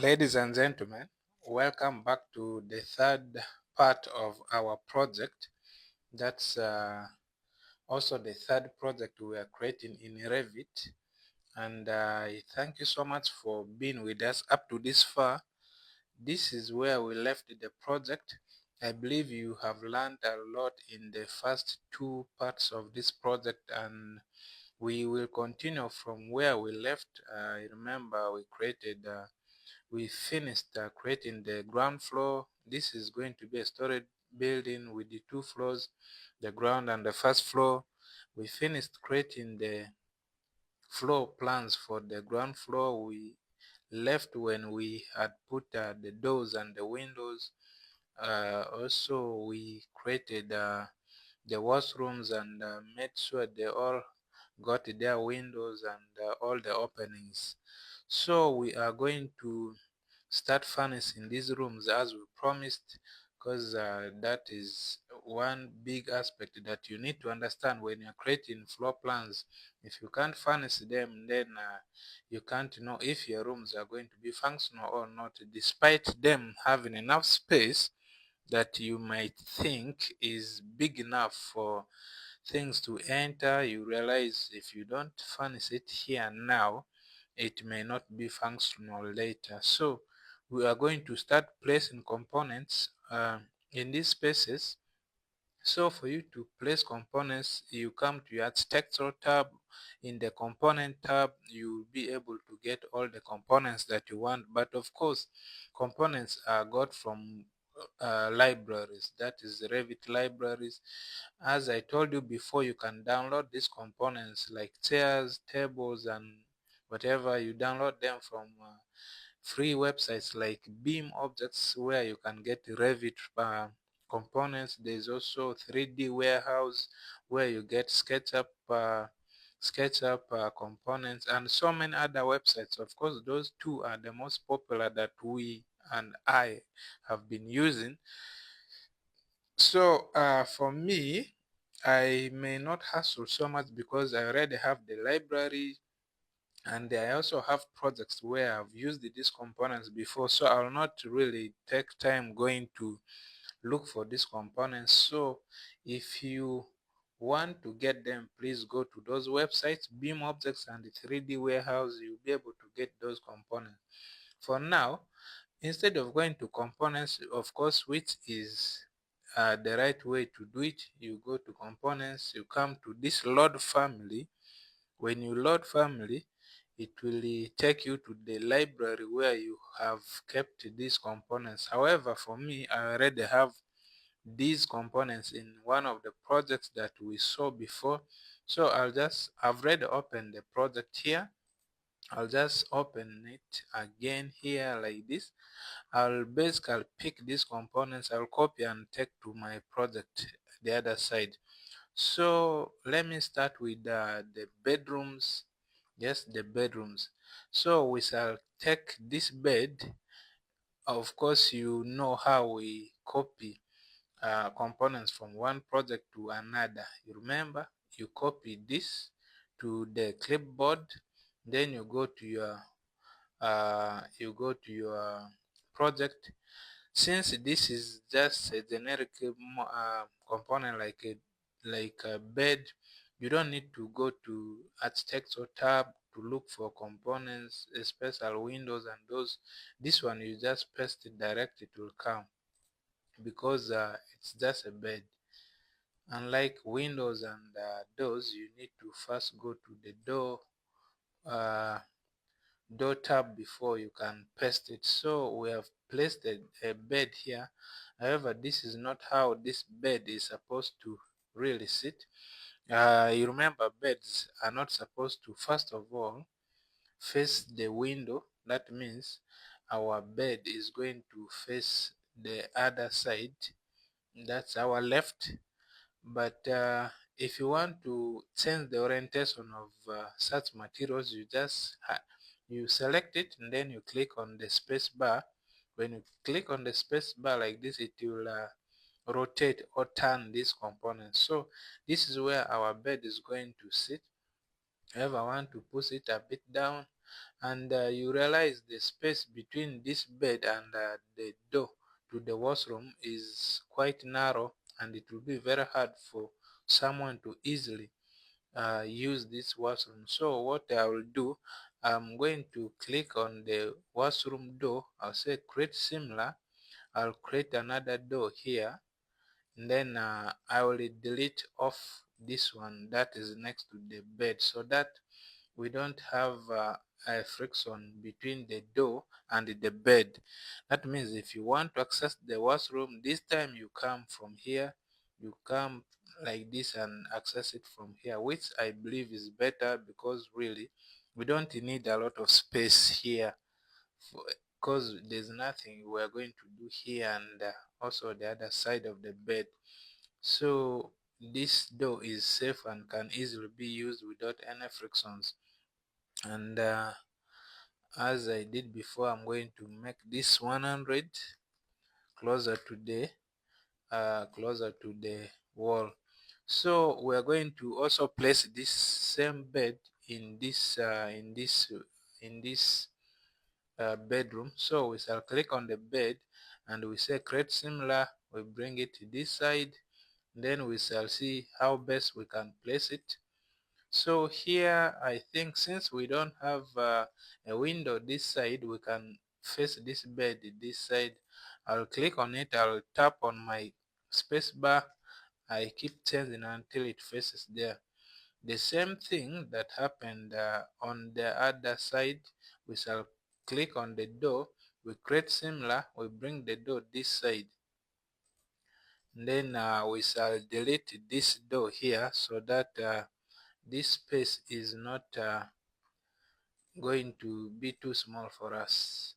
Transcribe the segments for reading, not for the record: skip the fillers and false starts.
Ladies and gentlemen, welcome back to the third part of our project. That's also the third project we are creating in Revit. And I thank you so much for being with us up to this far. This is where we left the project. I believe you have learned a lot in the first two parts of this project, and we will continue from where we left. Remember, we finished creating the ground floor. This is going to be a storage building with the two floors, the ground and the first floor. We finished creating the floor plans for the ground floor. We left when we had put the doors and the windows. Also, we created the washrooms and made sure they all got their windows and all the openings. So we are going to start furnishing these rooms as we promised, because that is one big aspect that you need to understand when you're creating floor plans. If you can't furnish them, then you can't know if your rooms are going to be functional or not, despite them having enough space that you might think is big enough for things to enter. You realize if you don't furnish it here now, it may not be functional later. So we are going to start placing components in these spaces. So for you to place components, you come to your architectural tab. In the component tab, you'll be able to get all the components that you want. But of course, components are got from libraries, that is Revit libraries. As I told you before, you can download these components like chairs, tables, and whatever. You download them from free websites like Beam Objects, where you can get Revit components. There's also 3D Warehouse, where you get SketchUp components, and so many other websites. Of course, those two are the most popular that we and I have been using. So for me, I may not hassle so much because I already have the library, and I also have projects where I've used these components before, so I'll not really take time going to look for these components. So if you want to get them, please go to those websites, Beam Objects and the 3D Warehouse. You'll be able to get those components. For now, instead of going to components, of course, which is the right way to do it, you go to components, you come to this load family. When you load family, it will take you to the library where you have kept these components. However, for me, I already have these components in one of the projects that we saw before. So I've already opened the project here. I'll just open it again here like this. I'll basically pick these components, I'll copy and take to my project the other side. So let me start with the bedrooms. Yes, the bedrooms. So we shall take this bed. Of course, you know how we copy components from one project to another. You remember, you copy this to the clipboard, then you go to your project. Since this is just a generic component like a bed, you don't need to go to architecture tab to look for components, special windows and those. This one you just paste it directly, it will come, because it's just a bed. Unlike windows and doors, you need to first go to the uh, door tab before you can paste it. So we have placed a bed here. However, this is not how this bed is supposed to really sit. You remember, beds are not supposed to, first of all, face the window. That means our bed is going to face the other side, that's our left. But if you want to change the orientation of such materials, you select it and then you click on the space bar. When you click on the space bar like this, it will rotate or turn these components. So this is where our bed is going to sit. However, I want to push it a bit down. and you realize the space between this bed and the door to the washroom is quite narrow, and it will be very hard for someone to easily use this washroom. So what I will do, I'm going to click on the washroom door. I'll say create similar. I'll create another door here, and then I will delete off this one that is next to the bed, so that we don't have a friction between the door and the bed. That means if you want to access the washroom, this time you come from here, you come like this and access it from here, which I believe is better, because really we don't need a lot of space here, because there's nothing we're going to do here, and also the other side of the bed. So this door is safe and can easily be used without any frictions. And as I did before, I'm going to make this 100 closer to the wall. So we are going to also place this same bed in this bedroom. So we shall click on the bed and we say create similar. We bring it to this side, then we shall see how best we can place it. So here I think, since we don't have a window this side, we can face this bed this side. I'll click on it, I'll tap on my space bar, I keep changing until it faces there. The same thing that happened on the other side, we shall click on the door, we create similar, we bring the door this side. And then we shall delete this door here, so that this space is not going to be too small for us.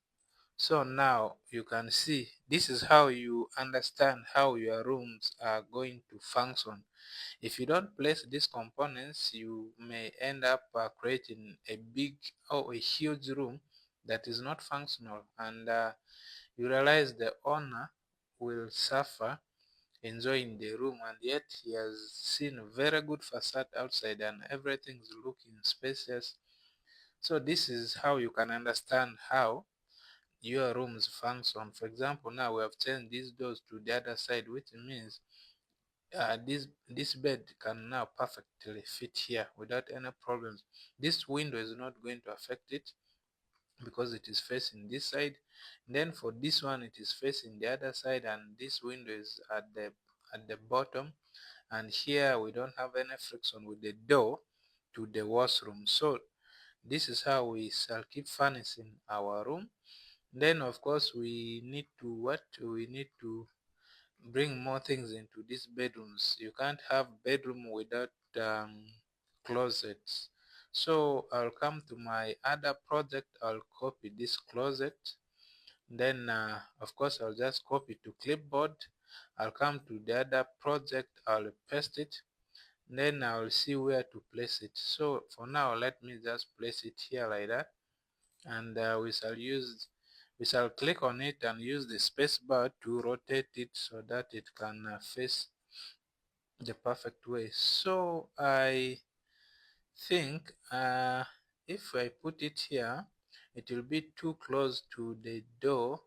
So now you can see, this is how you understand how your rooms are going to function. If you don't place these components, you may end up creating a big or a huge room that is not functional, and you realize the owner will suffer enjoying the room, and yet he has seen a very good facade outside and everything's looking spacious. So this is how you can understand how your rooms function. For example, now we have changed these doors to the other side, which means this bed can now perfectly fit here without any problems. This window is not going to affect it because it is facing this side. Then for this one, it is facing the other side, and this window is at the bottom. And here we don't have any friction with the door to the washroom. So this is how we shall keep furnishing our room. Then of course we need to bring more things into these bedrooms. You can't have bedroom without closets. So I'll come to my other project, I'll copy this closet. Then of course I'll just copy to clipboard. I'll come to the other project, I'll paste it, then I'll see where to place it. So for now, let me just place it here like that, and we shall click on it and use the space bar to rotate it so that it can face the perfect way. So I think if I put it here, it will be too close to the door.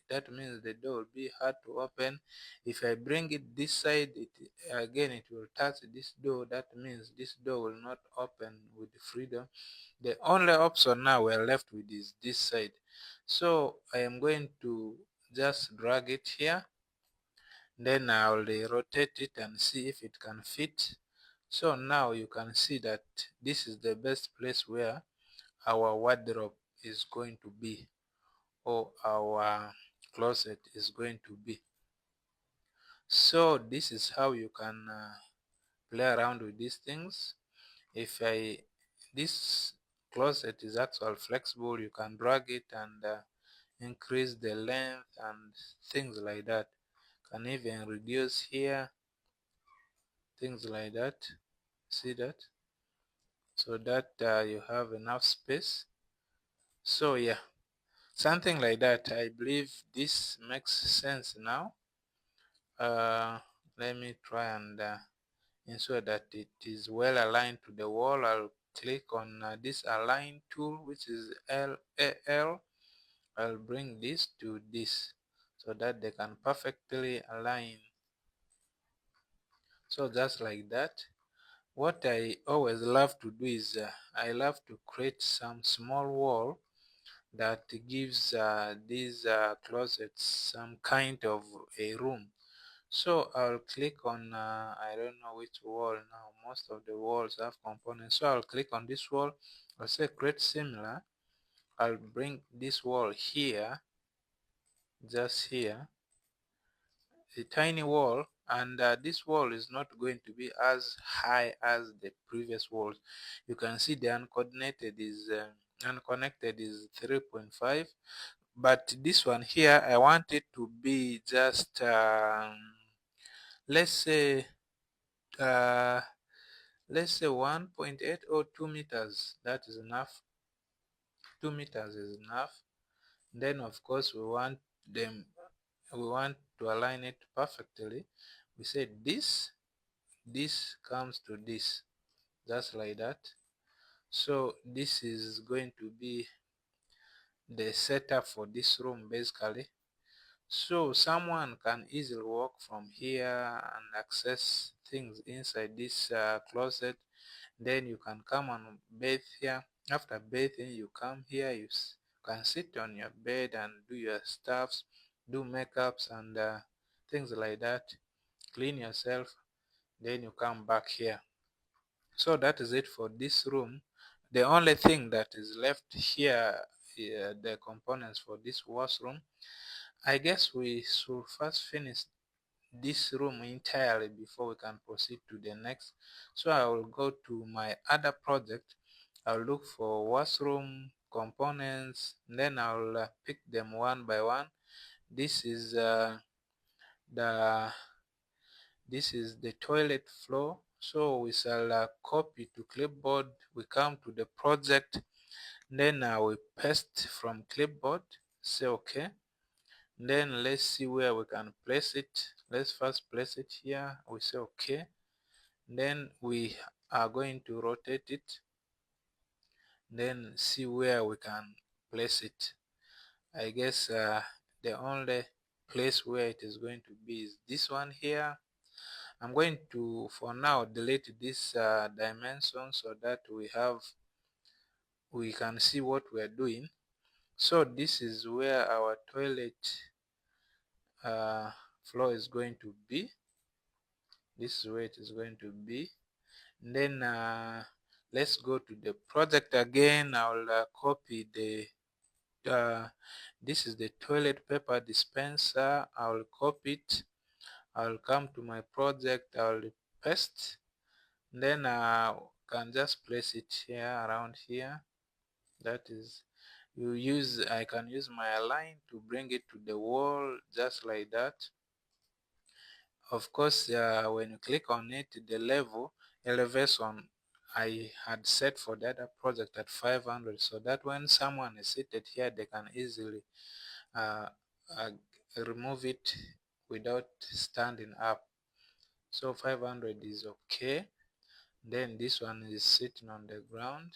That means the door will be hard to open. If I bring it this side, it will touch this door. That means this door will not open with freedom. The only option now we're left with is this side. So I am going to just drag it here, then I'll rotate it and see if it can fit. So now you can see that this is the best place where our wardrobe is going to be, or our closet is going to be. So this is how you can play around with these things. If this closet is actually flexible, you can drag it and increase the length and things like that. Can even reduce here, things like that. See that? So that you have enough space. So yeah, something like that. I believe this makes sense now. Let me try and ensure that it is well aligned to the wall. I'll click on this align tool, which is LAL. I'll bring this to this so that they can perfectly align. So just like that. What I always love to do is I love to create some small wall that gives these closets some kind of a room. So I'll click on I don't know which wall now. Most of the walls have components. So I'll click on this wall. I'll say create similar. I'll bring this wall here, just here, a tiny wall, and this wall is not going to be as high as the previous walls. You can see the unconnected is 3.5, but this one here I want it to be just let's say uh, 1.8 or 2 meters. That is enough. 2 meters is enough. Then of course we want to align it perfectly. We say this comes to this, just like that. So this is going to be the setup for this room basically. So someone can easily walk from here and access things inside this closet. Then you can come and bathe here. After bathing, you come here, you can sit on your bed and do your stuffs, do makeups and things like that, clean yourself, then you come back here. So that is it for this room. The only thing that is left here, the components for this washroom. I guess we should first finish this room entirely before we can proceed to the next. So I will go to my other project. I'll look for washroom components, then I'll pick them one by one. This is the toilet floor. So we shall copy to clipboard. We come to the project, then we paste from clipboard. Say okay. Then let's see where we can place it. Let's first place it here. We say okay. Then we are going to rotate it. Then see where we can place it. I guess the only place where it is going to be is this one here. I'm going to, for now, delete this dimension so that we can see what we are doing. So this is where our toilet floor is going to be. This is where it is going to be. And then let's go to the project again. I'll copy the this is the toilet paper dispenser. I'll copy it. I'll come to my project. I'll paste. Then I can just place it here, around here. That is, I can use my align to bring it to the wall, just like that. Of course, when you click on it, the elevation I had set for the other project at 500, so that when someone is seated here, they can easily uh, uh, remove it without standing up. So 500 is okay. Then this one is sitting on the ground.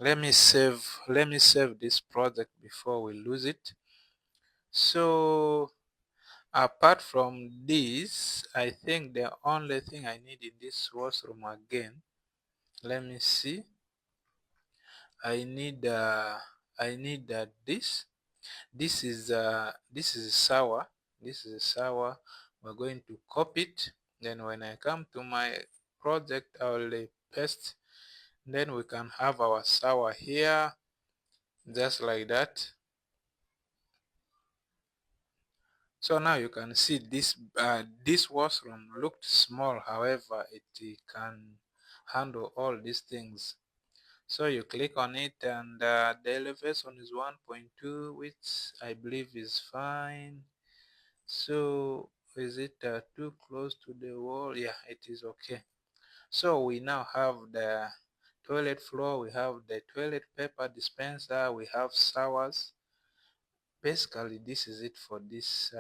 Let me save this project before we lose it. So apart from this, I think the only thing I need in this washroom again, let me see. I need this. This is sour. This is sour. We're going to copy it. Then when I come to my project, I will paste. Then we can have our sour here, just like that. So now you can see this washroom looked small, however it can handle all these things. So you click on it and the elevation is 1.2, which I believe is fine. So is it too close to the wall? Yeah, it is okay. So we now have the toilet floor, we have the toilet paper dispenser, we have showers. Basically this is it for this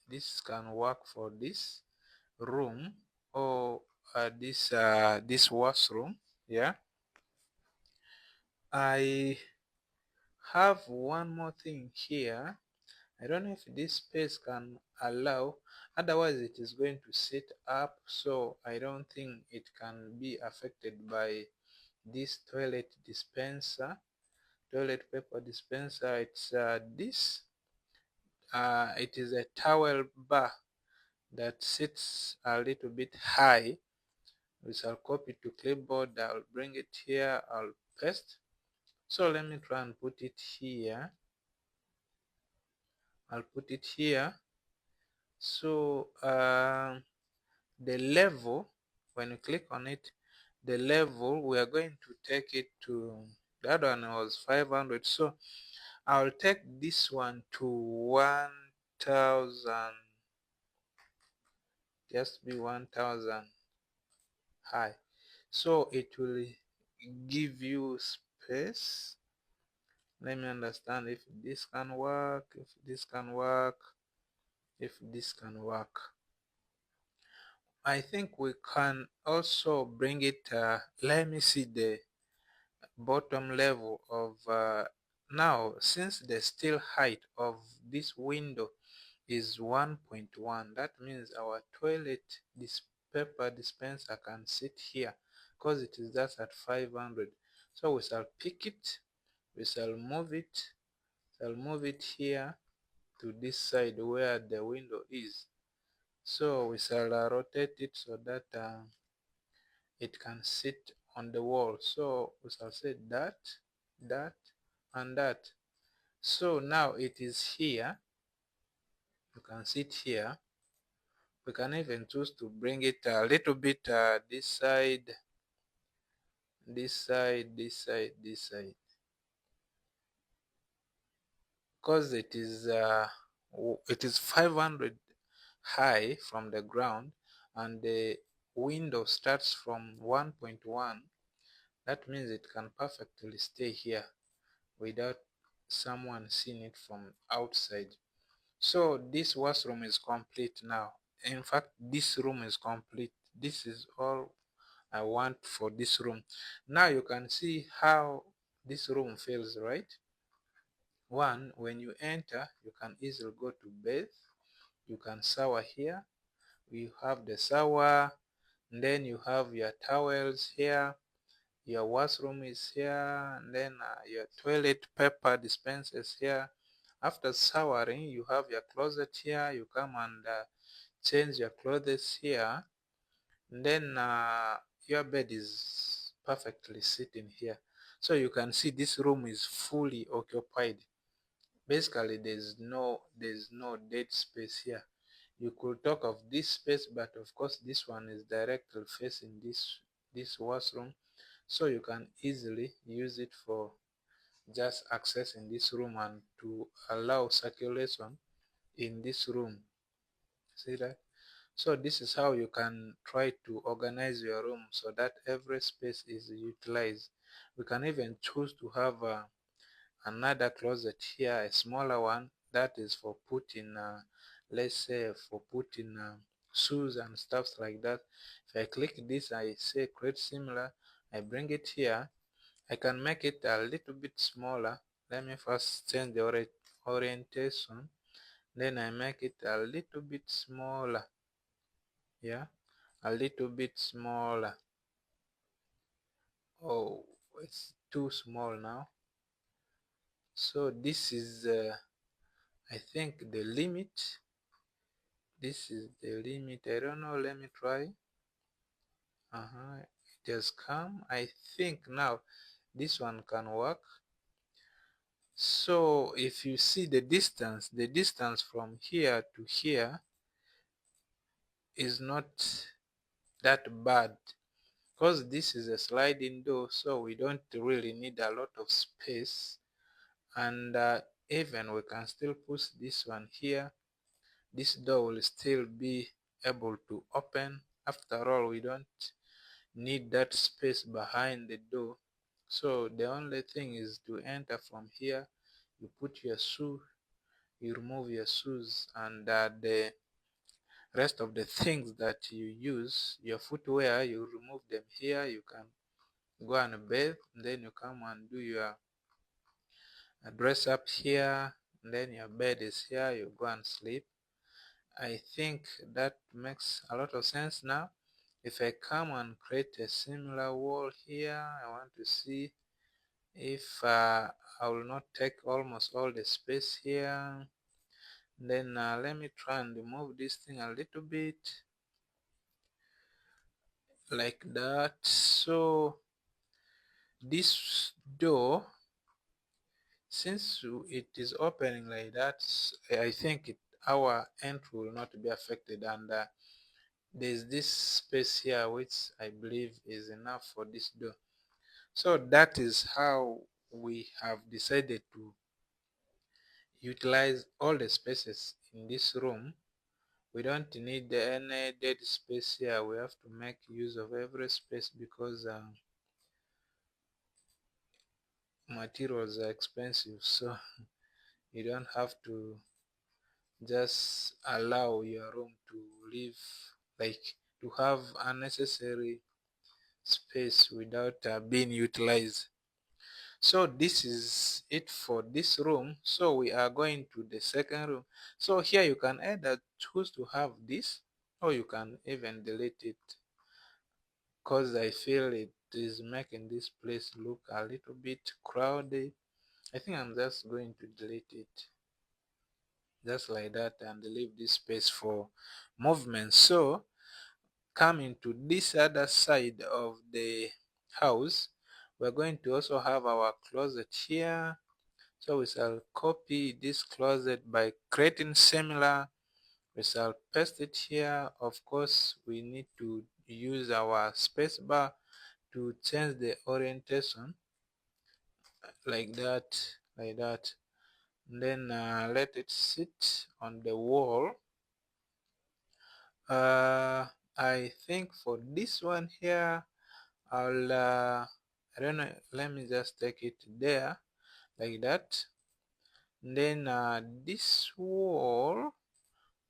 this can work for this room or this washroom. Yeah, I have one more thing here. I don't know if this space can allow, otherwise it is going to sit up, so I don't think it can be affected by this toilet dispenser, toilet paper dispenser. It's this it is a towel bar that sits a little bit high. We shall copy to clipboard. I'll bring it here, I'll paste. So let me try and put it here. I'll put it here. So the level, when you click on it, the level, we are going to take it to, the other one was 500, so I'll take this one to 1000, just be 1000 high, so it will give you space. Let me understand if this can work, if this can work, if this can work. I think we can also bring it, let me see the bottom level of, now since the still height of this window is 1.1, that means our toilet this paper dispenser can sit here because it is just at 500. So we shall pick it, we shall move it here to this side where the window is. So we shall rotate it so that it can sit on the wall. So we shall say that, that, and that. So now it is here. You can sit here. We can even choose to bring it a little bit this side, this side, this side, this side, because it is 500 high from the ground and the window starts from 1.1. That means it can perfectly stay here without someone seeing it from outside. So this washroom is complete now. In fact, this room is complete. This is all I want for this room. Now you can see how this room feels, right? One, when you enter, you can easily go to bathe. You can shower here. You have the shower, and then you have your towels here. Your washroom is here, and then your toilet paper dispenser is here. After showering, you have your closet here. You come and change your clothes here, and then your bed is perfectly sitting here. So you can see this room is fully occupied. Basically, there's no dead space here. You could talk of this space, but of course this one is directly facing this washroom, so you can easily use it for just accessing this room and to allow circulation in this room. See that? So this is how you can try to organize your room so that every space is utilized. We can even choose to have another closet here, a smaller one, that is for putting let's say for putting shoes and stuff like that. If I click this, I say create similar, I bring it here. I can make it a little bit smaller. Let me first change the orientation, then I make it a little bit smaller. Yeah, a little bit smaller. Oh, it's too small now. So this is I think the limit. This is the limit. I don't know, let me try. It has come. I think now this one can work. So if you see the distance from here to here is not that bad, because this is a sliding door, so we don't really need a lot of space. And even we can still push this one here. This door will still be able to open. After all, we don't need that space behind the door. So the only thing is to enter from here. You put your shoe, you remove your shoes, and the rest of the things that you use, your footwear, you remove them here. You can go and bathe, and then you come and do your dress up here, and then your bed is here, you go and sleep. I think that makes a lot of sense now. If I come and create a similar wall here, I want to see if I will not take almost all the space here. Then let me try and remove this thing a little bit like that. So this door, since it is opening like that, I think our entry will not be affected, and there's this space here which I believe is enough for this door. So that is how we have decided to utilize all the spaces in this room. We don't need any dead space here. We have to make use of every space because materials are expensive, so you don't have to just allow your room to live, like to have unnecessary space without being utilized. So this is it for this room. So we are going to the second room. So here you can either choose to have this, or you can even delete it, because I feel it is making this place look a little bit crowded. I think I'm just going to delete it just like that and leave this space for movement. So coming to this other side of the house, we're going to also have our closet here. So we shall copy this closet by creating similar. We shall paste it here. Of course, we need to use our space bar to change the orientation like that. And then let it sit on the wall. I think for this one here, I'll I don't know, let me just take it there like that. And then this wall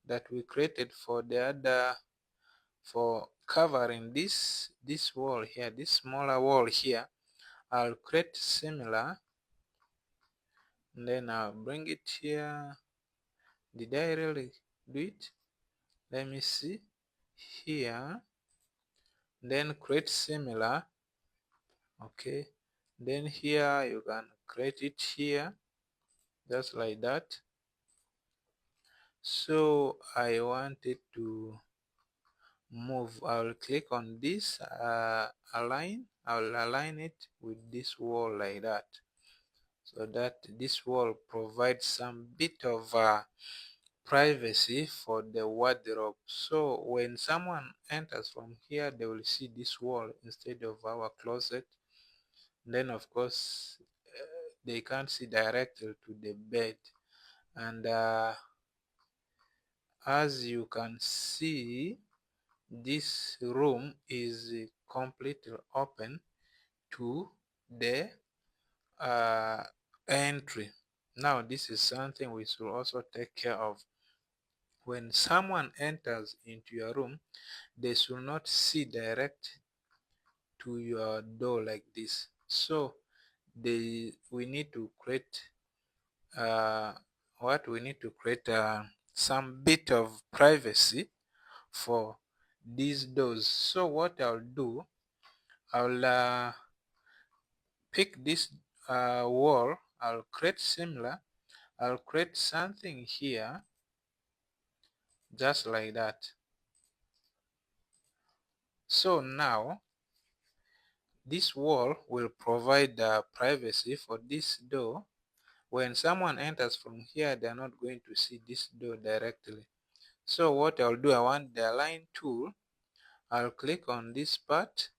that we created for the other, for covering this wall here, this smaller wall here, I'll create similar, and then I'll bring it here. Did I really do it? Let me see here. Then create similar. Okay, then here you can create it here just like that. So I want it to move. I will click on this align. I will align it with this wall like that, so that this wall provides some bit of privacy for the wardrobe. So when someone enters from here, they will see this wall instead of our closet. Then of course they can't see directly to the bed. And as you can see, this room is completely open to the entry. Now this is something we should also take care of. When someone enters into your room, they should not see direct to your door like this. So we need to create some bit of privacy for these doors. So what I'll do, I'll pick this wall, I'll create similar, I'll create something here just like that. So now this wall will provide privacy for this door. When someone enters from here, they are not going to see this door directly. So what I'll do, I want the align tool. I'll click on this part.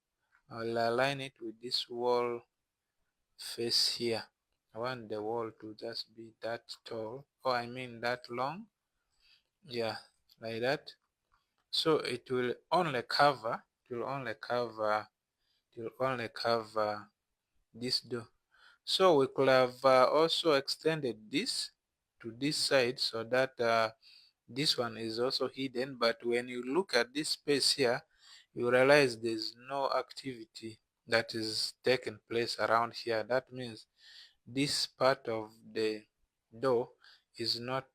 I'll align it with this wall face here. I want the wall to just be that tall, or I mean that long. Yeah, like that. So it will only cover this door. So we could have also extended this to this side, so that this one is also hidden. But when you look at this space here, you realize there's no activity. that is taking place around here. That means this part of the door is not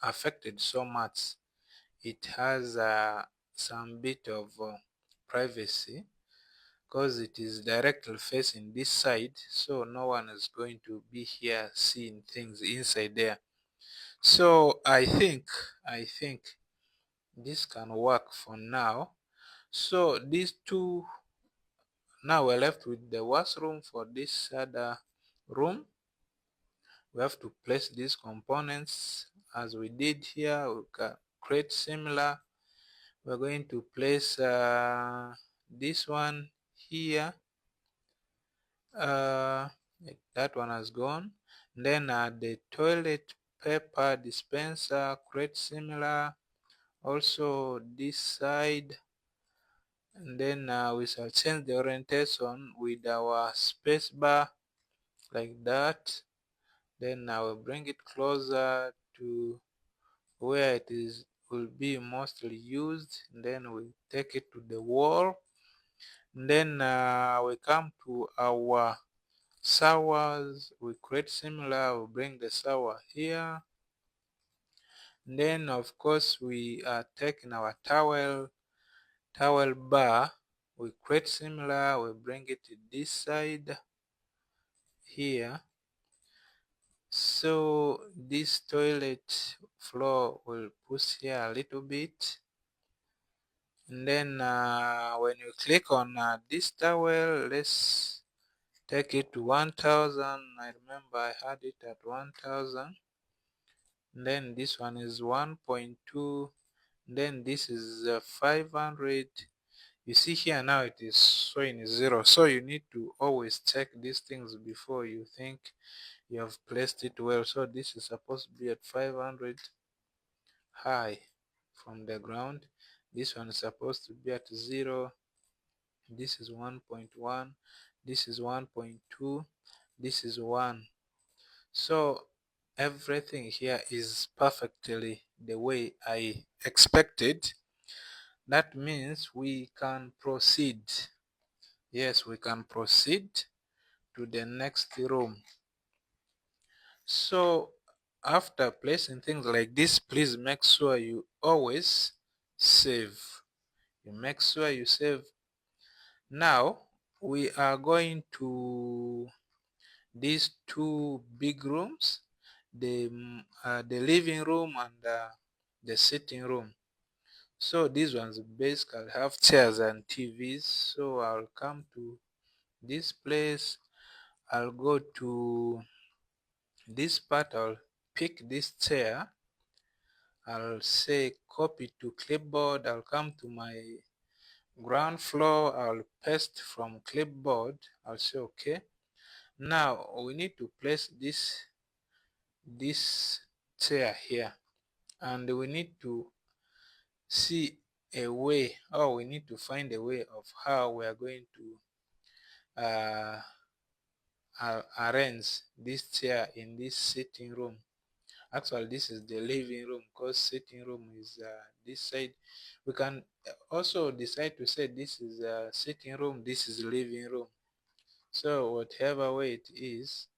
affected so much. It has some bit of privacy because it is directly facing this side, so no one is going to be here seeing things inside there. So I think this can work for now. So these two, now we're left with the washroom. For this other room, we have to place these components as we did here. We can create similar. We're going to place this one here. That one has gone. Then the toilet paper dispenser, create similar. Also this side. And then we shall change the orientation with our space bar like that. Then I will bring it closer to where it is will be mostly used. And then we take it to the wall. And then we come to our showers. We create similar. We bring the shower here. And then of course we are taking our towel bar. We create similar. We bring it to this side here. So this toilet floor will push here a little bit. And then when you click on this towel, let's take it to 1000. I remember I had it at 1000. And then this one is 1.2. Then this is 500. You see here now it is showing 0. So you need to always check these things before you think you have placed it well. So this is supposed to be at 500 high from the ground. This one is supposed to be at 0. This is 1.1. This is 1.2. This is 1. So everything here is perfectly the way I expected. That means we can proceed. Yes, we can proceed to the next room. So after placing things like this, please make sure you always save. You make sure you save. Now we are going to these two big rooms, the living room and the sitting room. So these ones basically have chairs and TVs. So I'll come to this place. I'll go to this part. I'll pick this chair. I'll say copy to clipboard. I'll come to my ground floor. I'll paste from clipboard. I'll say okay. Now we need to place this chair here, and we need to see a way, or we need to find a way of how we are going to arrange this chair in this sitting room. Actually this is the living room, because sitting room is this side. We can also decide to say this is sitting room, this is living room. So whatever way it is.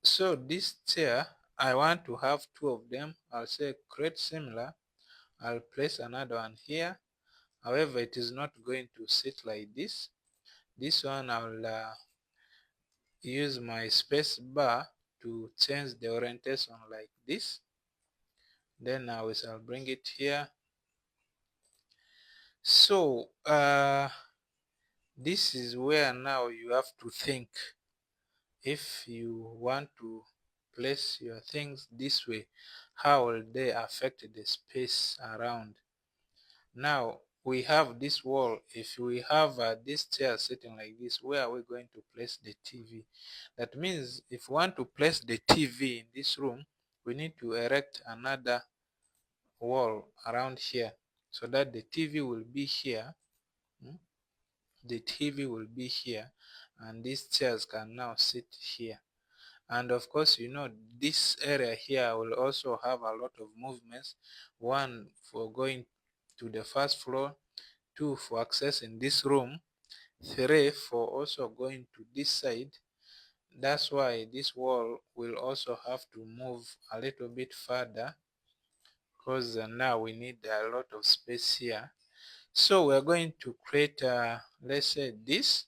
So this chair, I want to have two of them. I'll say create similar. I'll place another one here. However, it is not going to sit like this. This one I'll use my space bar to change the orientation like this. Then I will bring it here. So this is where now you have to think. If you want to place your things this way, how will they affect the space around? Now we have this wall. If we have this chair sitting like this, where are we going to place the TV? That means if we want to place the TV in this room, we need to erect another wall around here, so that the TV will be here. The TV will be here, and these chairs can now sit here. And of course, you know, this area here will also have a lot of movements. One for going to the first floor, 2 for accessing this room, 3 for also going to this side. That's why this wall will also have to move a little bit further, because now we need a lot of space here. So we're going to create let's say this.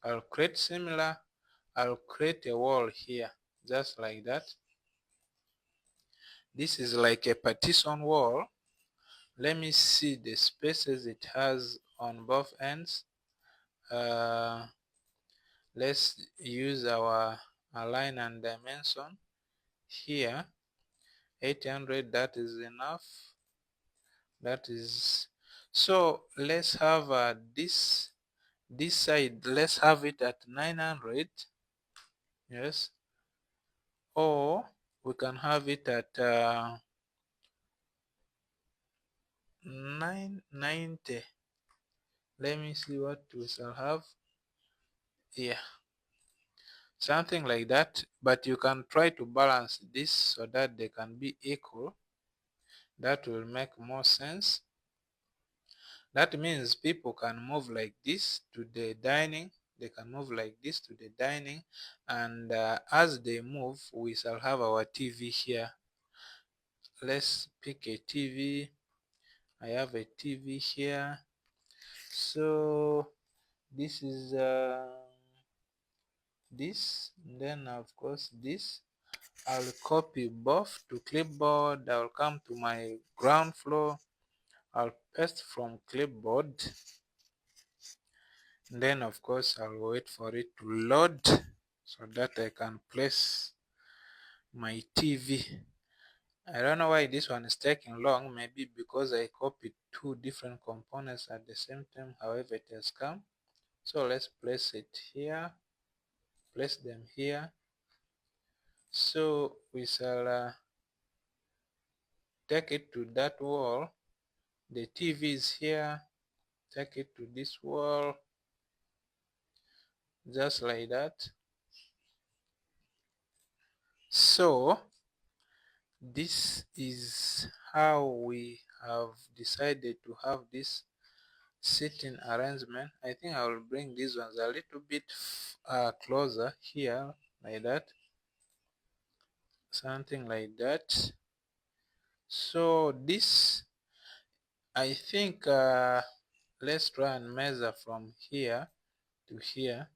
I'll create similar. I'll create a wall here just like that. This is like a partition wall. Let me see the spaces it has on both ends. Let's use our align and dimension here. 800, that is enough. That is, so let's have this side, let's have it at 900. Yes, or we can have it at 990. Let me see what we shall have. Yeah, something like that. But you can try to balance this so that they can be equal. That will make more sense. That means people can move like this to the dining. They can move like this to the dining, and as they move, we shall have our TV here. Let's pick a TV. I have a TV here. So this is this, then of course this. I'll copy both to clipboard. I'll come to my ground floor. I'll paste from clipboard. Then of course I'll wait for it to load so that I can place my TV. I don't know why this one is taking long. Maybe because I copied two different components at the same time. However, it has come. So let's place it here. Place them here. So we shall take it to that wall. The TV is here. Take it to this wall. Just like that. So this is how we have decided to have this sitting arrangement. I think I will bring these ones a little bit closer here, like that, something like that. So this, I think let's try and measure from here to here.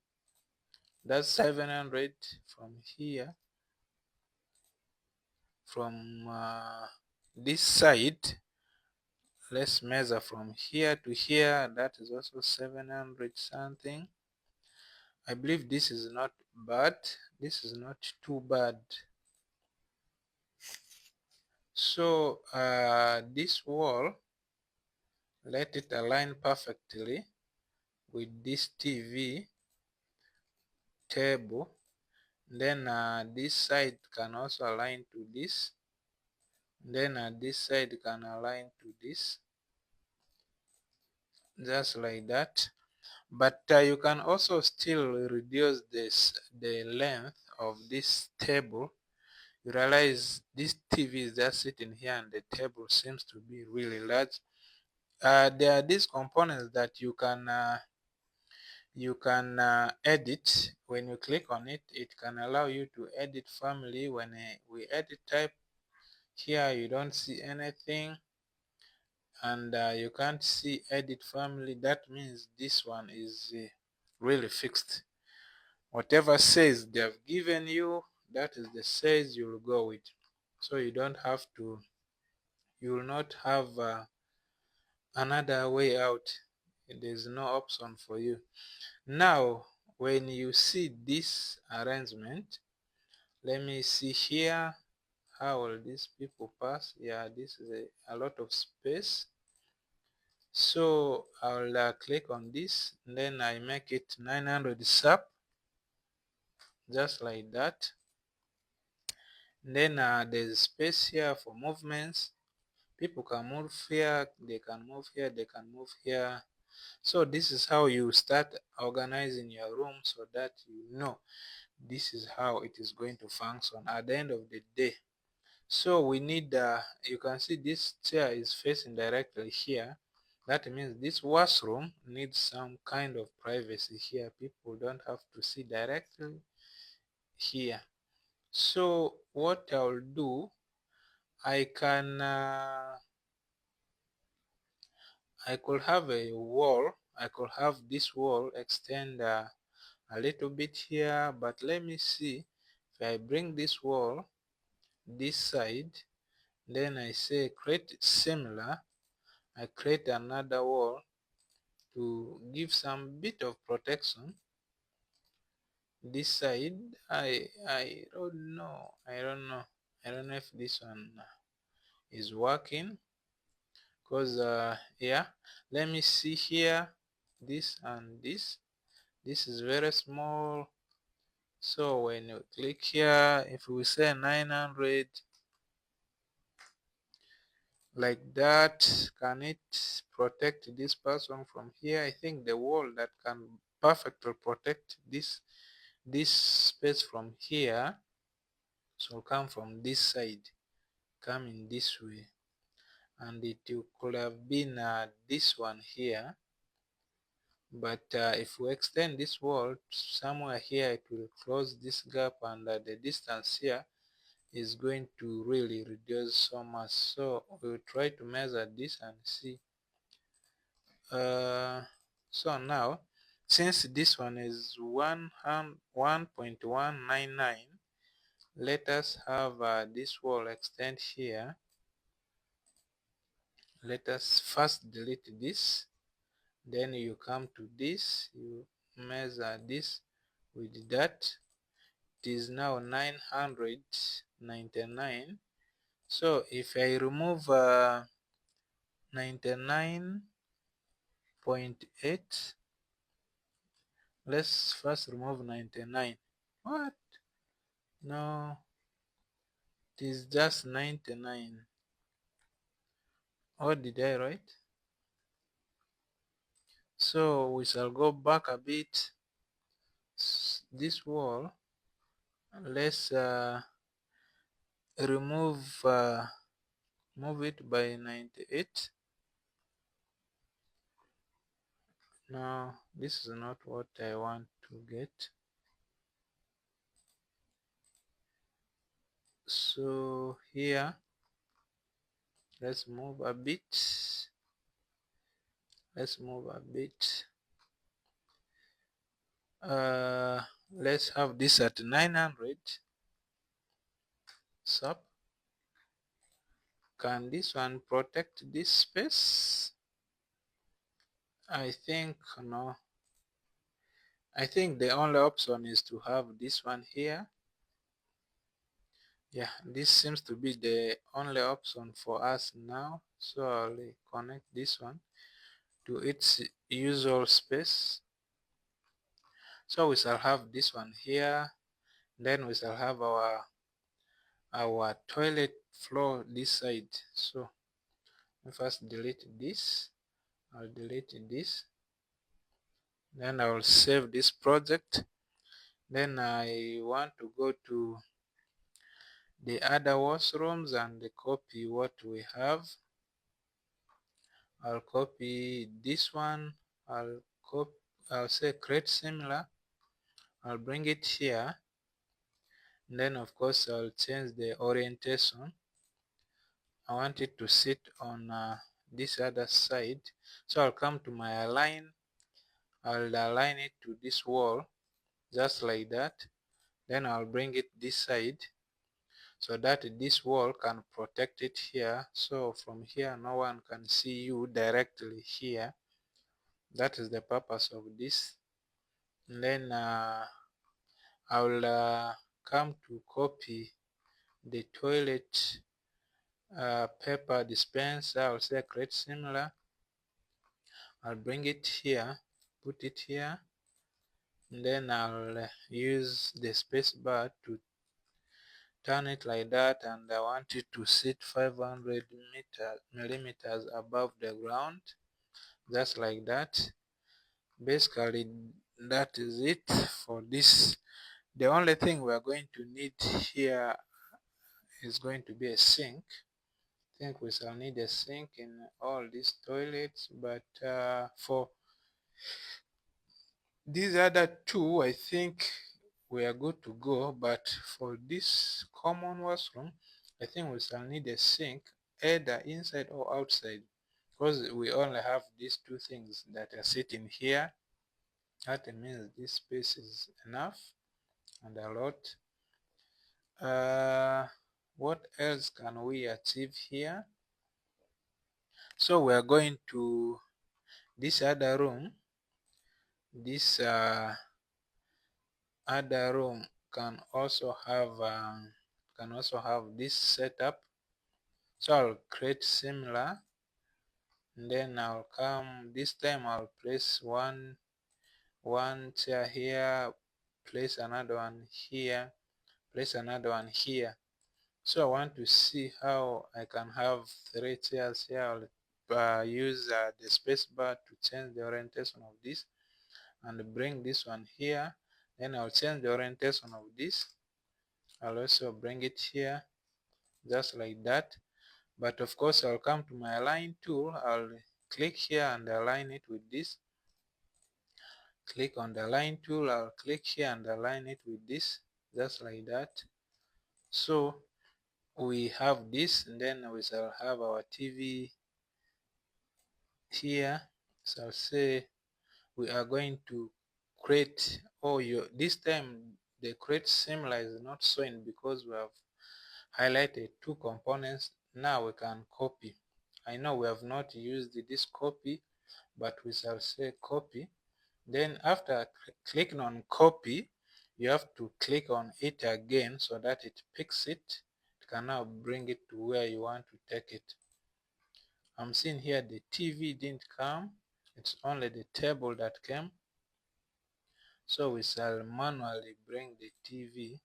That's 700 from here. From this side, let's measure from here to here. That is also 700 something. I believe this is not bad. This is not too bad. So this wall, let it align perfectly with this TV table. Then this side can also align to this. Then this side can align to this, just like that. But you can also still reduce the length of this table. You realize this TV is just sitting here and the table seems to be really large. There are these components that you can edit. When you click on it, it can allow you to edit family. When we edit type here, you don't see anything, and you can't see edit family. That means this one is really fixed. Whatever says they have given you, that is the size you will go with. So you don't have to, you will not have another way out. There's no option for you. Now when you see this arrangement, let me see here, how will these people pass? Yeah, this is a lot of space. So I'll click on this, and then I make it 900 sub, just like that. And then there's space here for movements. People can move here, they can move here, they can move here. So this is how you start organizing your room, so that you know this is how it is going to function at the end of the day. So we need you can see this chair is facing directly here. That means this washroom needs some kind of privacy here. People don't have to see directly here. So what I'll do, I could have a wall. I could have this wall extend a little bit here, but let me see. If I bring this wall this side, then I say create similar, I create another wall to give some bit of protection. This side, I don't know. I don't know if this one is working, because yeah, let me see here. This and this is very small. So when you click here, if we say 900, like that, can it protect this person from here? I think the wall that can perfectly protect this space from here, so come from this side, come in this way, and it could have been this one here, but if we extend this wall somewhere here, it will close this gap, and the distance here is going to really reduce so much. So we'll try to measure this and see. So now, since this one is 1.199, let us have this wall extend here. Let us first delete this, then you come to this, you measure this with that. It is now 999. So if I remove 99.8, let's first remove 99. What? No, it is just 99. What did I write? So we shall go back a bit. This wall, let's move it by 98. No, this is not what I want to get. So here, let's move a bit. Let's move a bit. Let's have this at 900. Sup. Can this one protect this space? I think no. I think the only option is to have this one here. Yeah, this seems to be the only option for us now. So I'll connect this one to its usual space. So we shall have this one here. Then we shall have our toilet floor this side. So first delete this. I'll delete this. Then I will save this project. Then I want to go to the other washrooms and copy what we have. I'll copy this one. I'll say create similar. I'll bring it here. And then of course I'll change the orientation. I want it to sit on this other side. So I'll come to my align. I'll align it to this wall, just like that. Then I'll bring it this side, so that this wall can protect it here. So from here, no one can see you directly here. That is the purpose of this. And then I will come to copy the toilet paper dispenser. I'll say create similar. I'll bring it here, put it here, and then I'll use the space bar to turn it like that, and I want it to sit 500 millimeters above the ground, just like that. Basically, that is it for this. The only thing we are going to need here is going to be a sink. think we shall need a sink in all these toilets, but for these other two, I think we are good to go. But for this common washroom, I think we shall need a sink either inside or outside, because we only have these two things that are sitting here. That means this space is enough and a lot. What else can we achieve here? So we are going to this other room. This other room can also have this setup. So I'll create similar, and then I'll come this time. I'll place one chair here, place another one here, place another one here. So I want to see how I can have 3 chairs here. I'll use the space bar to change the orientation of this and bring this one here. Then I'll change the orientation of this. I'll also bring it here, just like that. But of course, I'll come to my align tool. I'll click here and align it with this. Click on the align tool. I'll click here and align it with this, just like that. So we have this, and then we shall have our TV here. So I'll say we are going to create, this time the create similar is not showing because we have highlighted 2 components. Now we can copy. I know we have not used this copy, but we shall say copy. Then after clicking on copy, you have to click on it again so that it picks it. It can now bring it to where you want to take it. I'm seeing here the TV didn't come. It's only the table that came. So we shall manually bring the TV.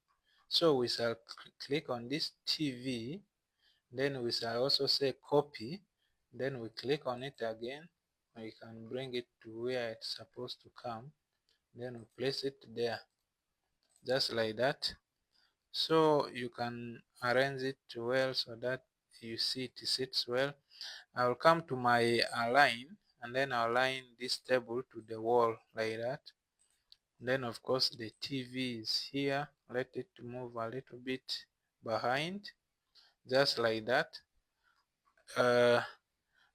So we shall click on this TV. Then we shall also say copy. Then we click on it again. We can bring it to where it's supposed to come. Then we place it there, just like that. So you can arrange it well so that you see it sits well. I will come to my align, and then I'll align this table to the wall like that. Then of course the TV is here. Let it move a little bit behind, just like that.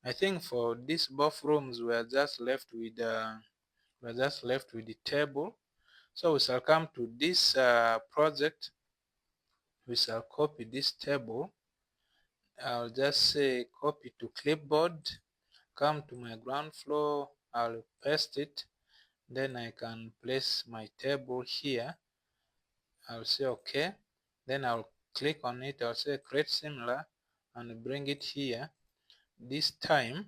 I think for these both rooms we are just left with the table. So we shall come to this project. We shall copy this table. I'll just say copy to clipboard. Come to my ground floor. I'll paste it. Then I can place my table here. I'll say okay. Then I'll click on it. I'll say create similar and bring it here. This time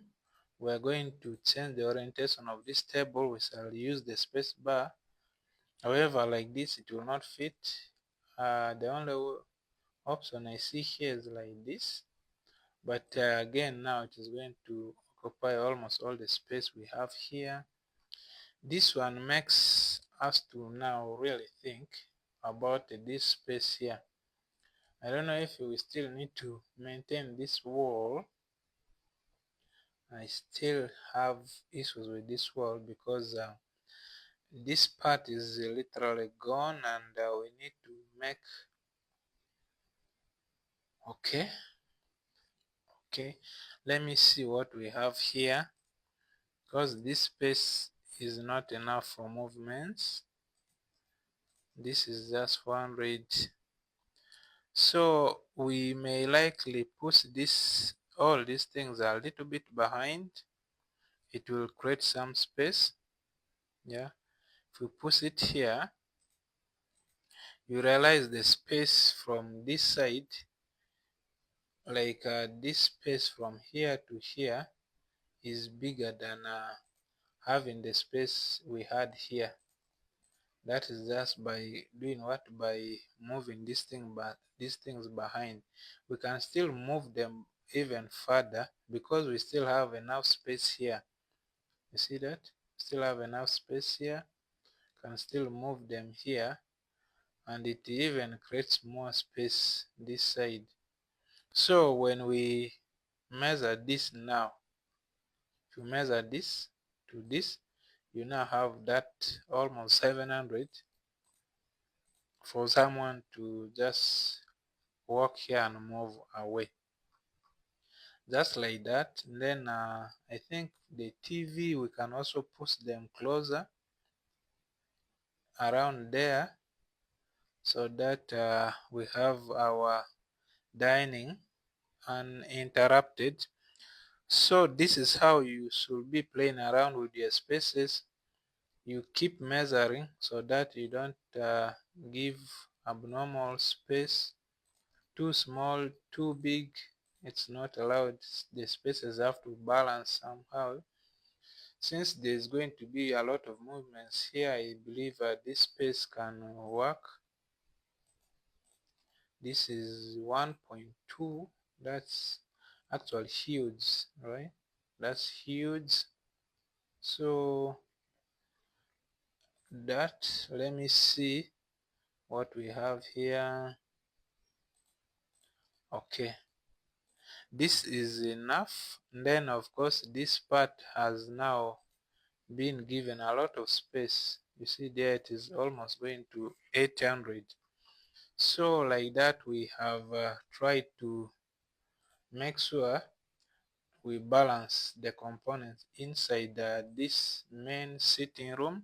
we're going to change the orientation of this table. We shall use the space bar. However, like this it will not fit. The only option I see here is like this. But again, now it is going to occupy almost all the space we have here. This one makes us to now really think about this space here. I don't know if we still need to maintain this wall. I still have issues with this wall because this part is literally gone, and we need to make okay. Let me see what we have here, because this space is not enough for movements. This is just one read. So we may likely push all these things a little bit behind. It will create some space. Yeah, if we push it here, you realize the space from this side, like this space from here to here, is bigger than having the space we had here. That is just by doing what? By moving these things behind. We can still move them even further because we still have enough space here. You see that? Still have enough space here. Can still move them here, and it even creates more space this side. So when we measure this now, if you measure this to this, you now have that almost 700 for someone to just walk here and move away, just like that. And then I think the TV, we can also push them closer around there, so that we have our dining uninterrupted. So this is how you should be playing around with your spaces. You keep measuring so that you don't give abnormal space, too small, too big. It's not allowed. The spaces have to balance somehow. Since there's going to be a lot of movements here, I believe this space can work. This is 1.2. That's actually huge, right? That's huge. So that, let me see what we have here. Okay, this is enough. And then of course this part has now been given a lot of space. You see there, it is almost going to 800. So like that, we have tried to make sure we balance the components inside this main sitting room.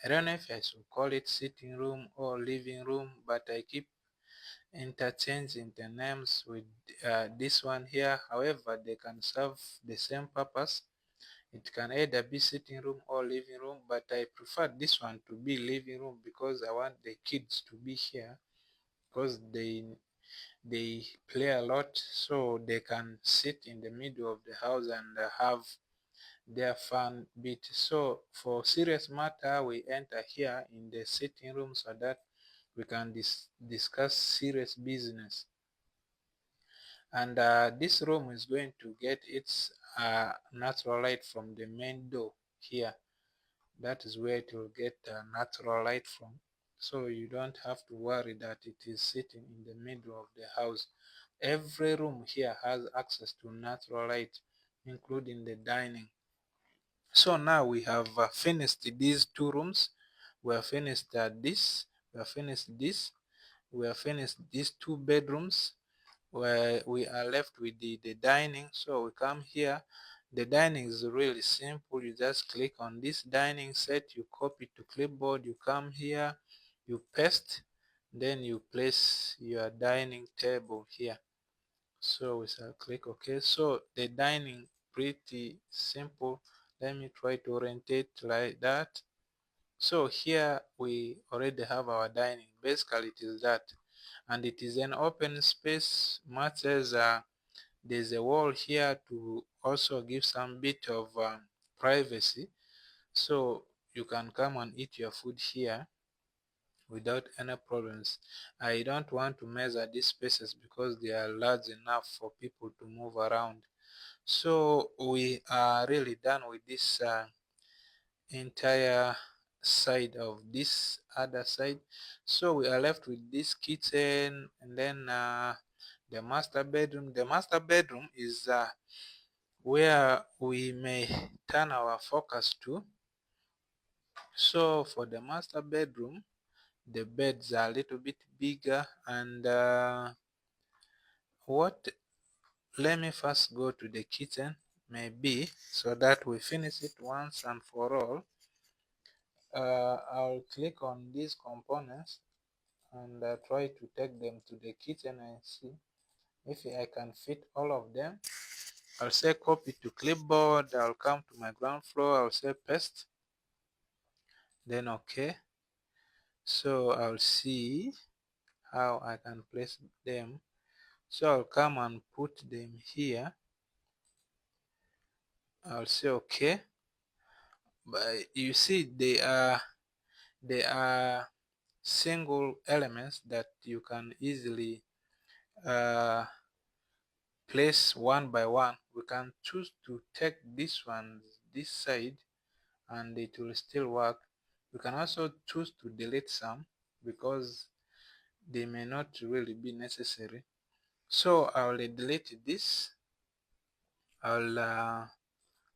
I don't know if I should call it sitting room or living room, but I keep interchanging the names with this one here. However, they can serve the same purpose. It can either be sitting room or living room, but I prefer this one to be living room because I want the kids to be here, because they play a lot, so they can sit in the middle of the house and have their fun bit. So for serious matter, we enter here in the sitting room so that we can discuss serious business. And this room is going to get its natural light from the main door here. That is where it will get natural light from, so you don't have to worry that it is sitting in the middle of the house. Every room here has access to natural light, including the dining. So now we have finished these two rooms. We have finished this, we have finished this, we have finished these two bedrooms, where we are left with the dining. So we come here. The dining is really simple. You just click on this dining set, you copy to clipboard, you come here, you paste, then you place your dining table here. So we shall click OK. So the dining, pretty simple. Let me try to orientate like that. So here we already have our dining. Basically it is that, and it is an open space, much as there's a wall here to also give some bit of privacy, so you can come and eat your food here without any problems. I don't want to measure these spaces because they are large enough for people to move around. So we are really done with this entire side of this other side. So we are left with this kitchen, and then the master bedroom. The master bedroom is where we may turn our focus to. So for the master bedroom, the beds are a little bit bigger, and what let me first go to the kitchen, maybe, so that we finish it once and for all. I'll click on these components and try to take them to the kitchen and see if I can fit all of them. I'll say copy to clipboard. I'll come to my ground floor. I'll say paste, then OK. So I'll see how I can place them. So I'll come and put them here. I'll say OK. But you see, they are single elements that you can easily place one by one. We can choose to take this one this side and it will still work. We can also choose to delete some because they may not really be necessary. So I'll delete this.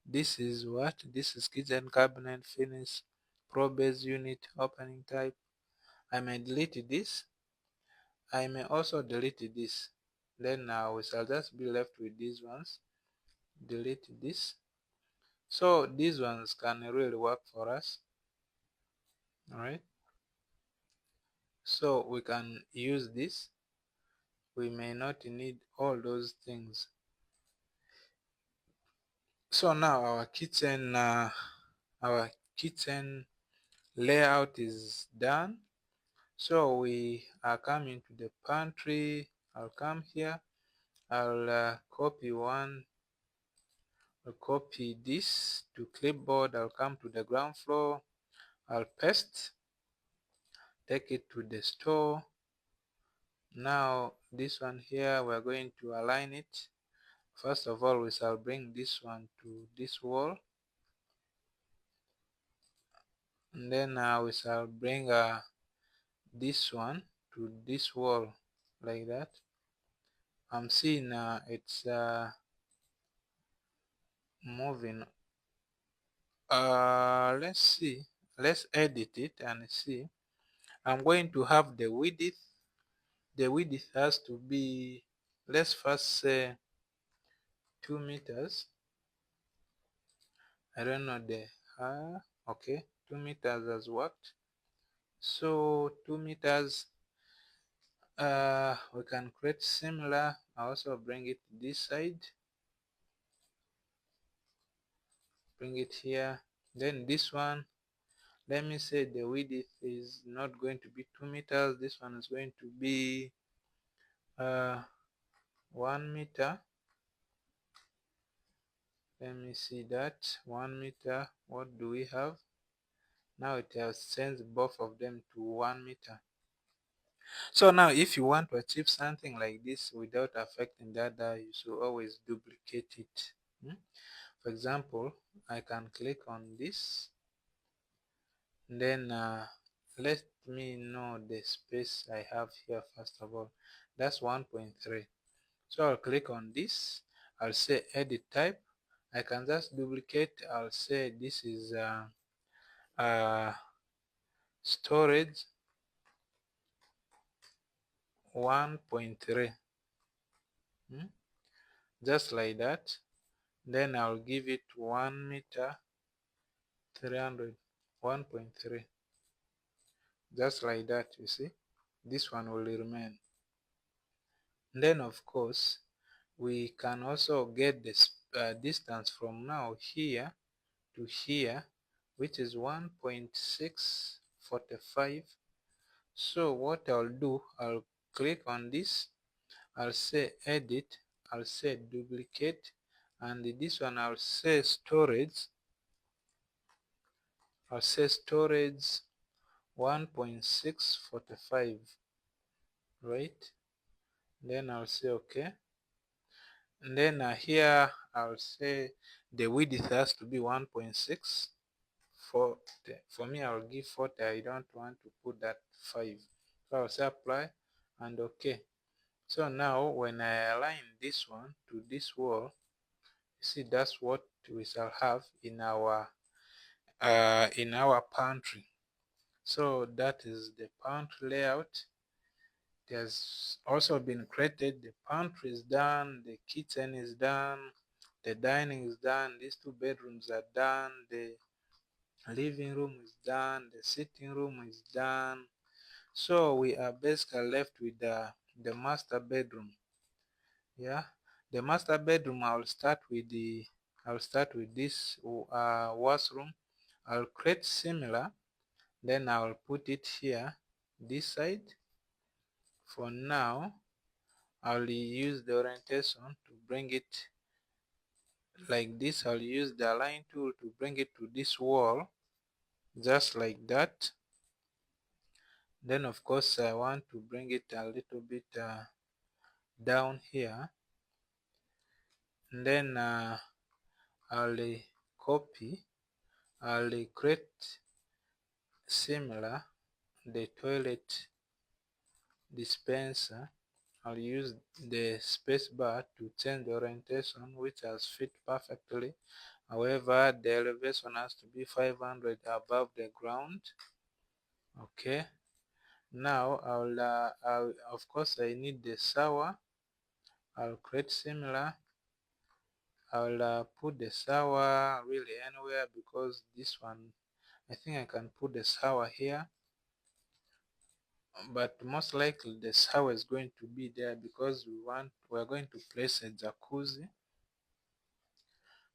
This is what? This is kitchen cabinet finish, pro base unit, opening type. I may delete this. I may also delete this. Then now we shall just be left with these ones. Delete this. So these ones can really work for us. Alright. So we can use this. We may not need all those things. So now our kitchen layout is done. So we are coming to the pantry. I'll come here. I'll copy this to clipboard. I'll come to the ground floor. I'll paste, take it to the store. Now this one here, we're going to align it. First of all, we shall bring this one to this wall, and then we shall bring this one to this wall like that. I'm seeing it's moving. Let's see. Let's edit it and see. I'm going to have the width. The width has to be, let's first say 2 meters. I don't know the okay, 2 meters has worked. So 2 meters, we can create similar. I also bring it this side, bring it here. Then this one, let me say the width is not going to be 2 meters. This one is going to be 1 meter. Let me see that 1 meter. What do we have now? It has changed both of them to 1 meter. So now if you want to achieve something like this without affecting the other, you should always duplicate it. For example, I can click on this, then let me know the space I have here. First of all, that's 1.3. So I'll click on this. I'll say edit type. I can just duplicate. I'll say this is storage 1.3. Just like that. Then I'll give it 1 meter 300, 1.3. Just like that. You see, this one will remain. Then of course we can also get this distance from now here to here, which is 1.645. So what I'll do, I'll click on this. I'll say edit. I'll say duplicate, and this one I'll say storage. I'll say storage 1.645, right? Then I'll say okay, and then here I'll say the width has to be 1.6. For me, I'll give 40. I don't want to put that 5. So I'll say apply and okay. So now when I align this one to this wall, you see that's what we shall have in our pantry. So that is the pantry layout. It has also been created. The pantry is done, the kitchen is done, the dining is done, these 2 bedrooms are done, the living room is done, the sitting room is done. So we are basically left with the master bedroom. Yeah, the master bedroom, I'll start with this washroom. I'll create similar, then I'll put it here this side. For now, I'll use the orientation to bring it like this. I'll use the align tool to bring it to this wall, just like that. Then of course I want to bring it a little bit down here, and then I'll create similar the toilet dispenser. I'll use the space bar to change the orientation, which has fit perfectly. However, the elevation has to be 500 above the ground. Okay. Now of course I need the shower. I'll create similar. I'll put the shower really anywhere, because this one, I think I can put the shower here, but most likely the shower is going to be there because we're going to place a jacuzzi.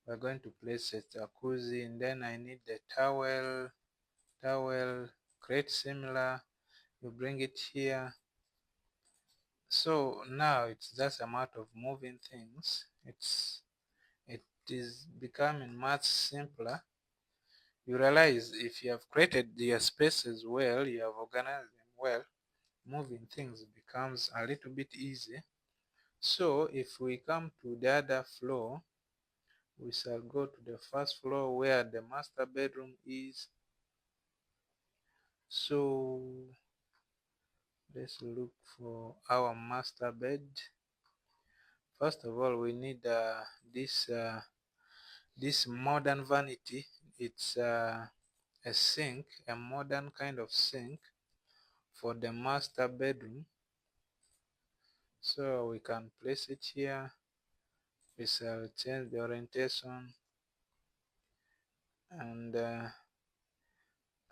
We're going to place a jacuzzi, and then I need the towel. Create similar. You bring it here. So now it's just a matter of moving things. It is becoming much simpler. You realize if you have created your spaces well, you have organized them well, moving things becomes a little bit easy. So if we come to the other floor, we shall go to the first floor where the master bedroom is. So let's look for our master bed. First of all, we need this modern vanity. It's a sink, a modern kind of sink for the master bedroom. So we can place it here. We shall change the orientation, and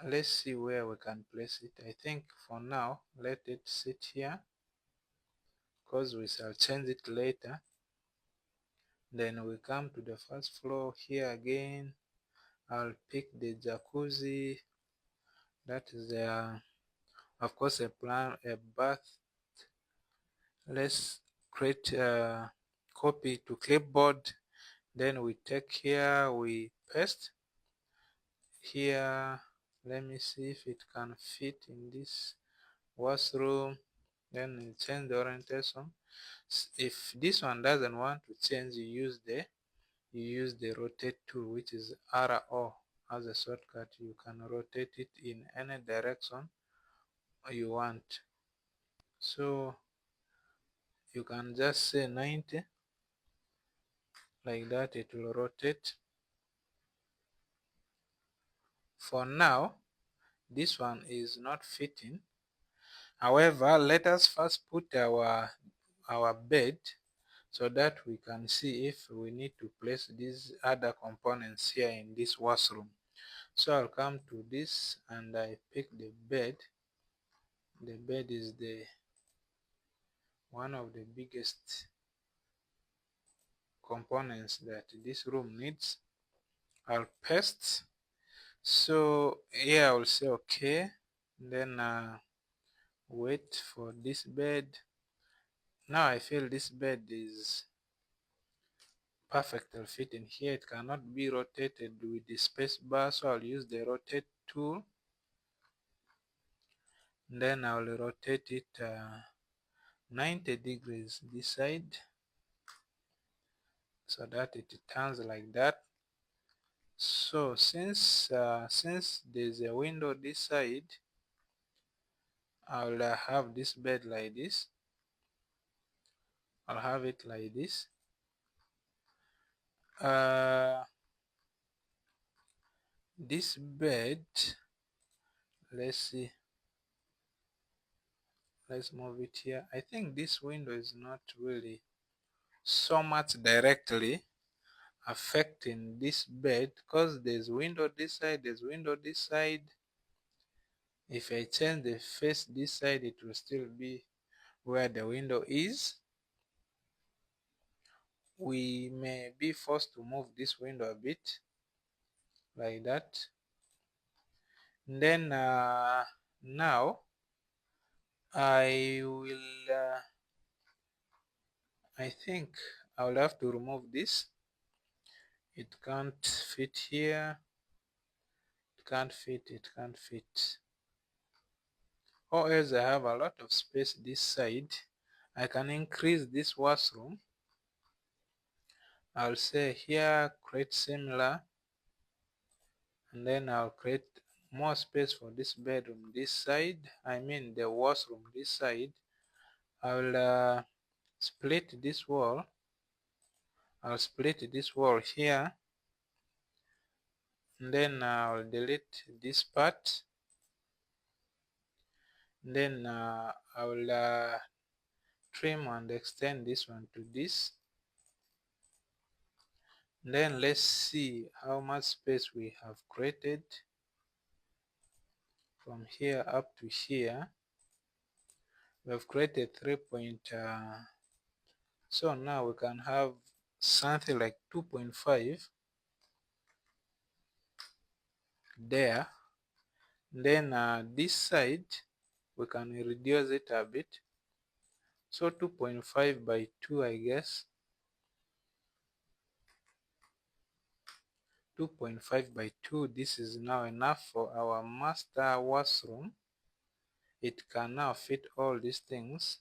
let's see where we can place it. I think for now let it sit here, because we shall change it later. Then we come to the first floor here again. I'll pick the jacuzzi. That is of course a bath. Let's create a copy to clipboard. Then we take here, we paste here. Let me see if it can fit in this washroom. Then you change the orientation. If this one doesn't want to change, you use the rotate tool, which is RO as a shortcut. You can rotate it in any direction you want. So you can just say 90, like that. It will rotate. For now, this one is not fitting. However, let us first put our bed, so that we can see if we need to place these other components here in this washroom. So I'll come to this and I pick the bed. The bed is the one of the biggest components that this room needs. I'll paste. So here I will say okay, then wait for this bed. Now I feel this bed is perfectly fitting here. It cannot be rotated with the space bar, so I'll use the rotate tool. Then I'll rotate it 90 degrees this side, so that it turns like that. So since there's a window this side, I'll have this bed like this. I'll have it like this. This bed, let's see, let's move it here. I think this window is not really so much directly affecting this bed, because there's window this side, there's window this side. If I change the face this side, it will still be where the window is. We may be forced to move this window a bit, like that. And then now I will I think I will have to remove this. It can't fit here. It can't fit. Or else I have a lot of space this side. I can increase this washroom. I'll say here create similar, and then I'll create more space for this bedroom this side. I mean the washroom this side. I will split this wall. I'll split this wall here, and then I'll delete this part. Then I will trim and extend this one to this. Then let's see how much space we have created from here up to here. We have created 3 so now we can have something like 2.5 there. Then this side we can reduce it a bit, so 2.5 by 2, I guess. 2.5 by 2, this is now enough for our master washroom. It can now fit all these things.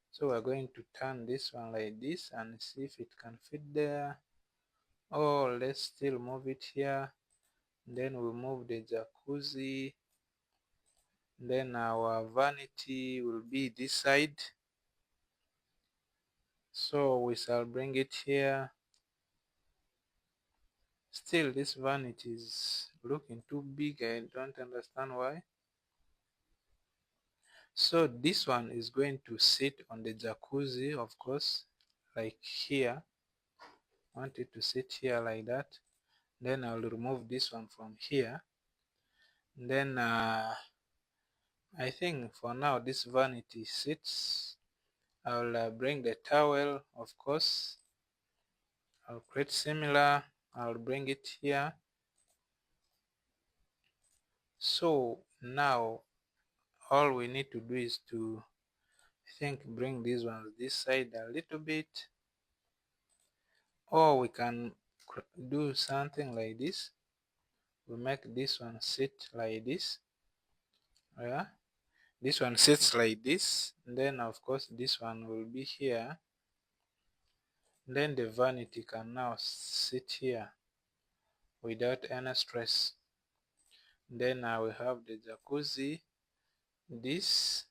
So we're going to turn this one like this and see if it can fit there. Oh, let's still move it here. Then we move the jacuzzi. Then our vanity will be this side. So we shall bring it here. Still, this vanity is looking too big. I don't understand why. So this one is going to sit on the jacuzzi, of course, like here. I want it to sit here like that. Then I'll remove this one from here. Then I think for now this vanity sits. I'll bring the towel, of course. I'll create similar. I'll bring it here. So now all we need to do is to, I think, bring these ones this side a little bit. Or we can do something like this. We make this one sit like this. Yeah, this one sits like this. Then of course this one will be here. Then the vanity can now sit here without any stress. Then I will have the jacuzzi, this,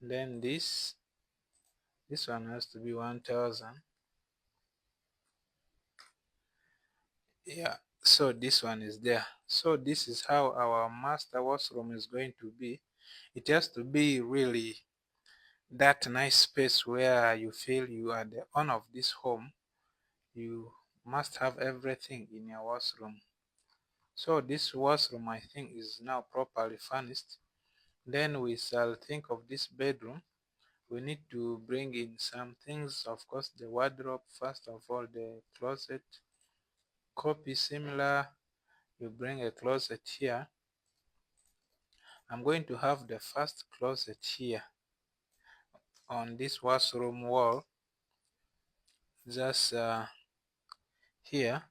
then this one has to be 1000. Yeah, so this one is there. So this is how our master washroom is going to be. It has to be really that nice space where you feel you are the owner of this home. You must have everything in your washroom. So this washroom, I think, is now properly furnished. Then we shall think of this bedroom. We need to bring in some things, of course, the wardrobe, first of all, the closet. Copy similar, you bring a closet here. I'm going to have the first closet here on this washroom wall, just here.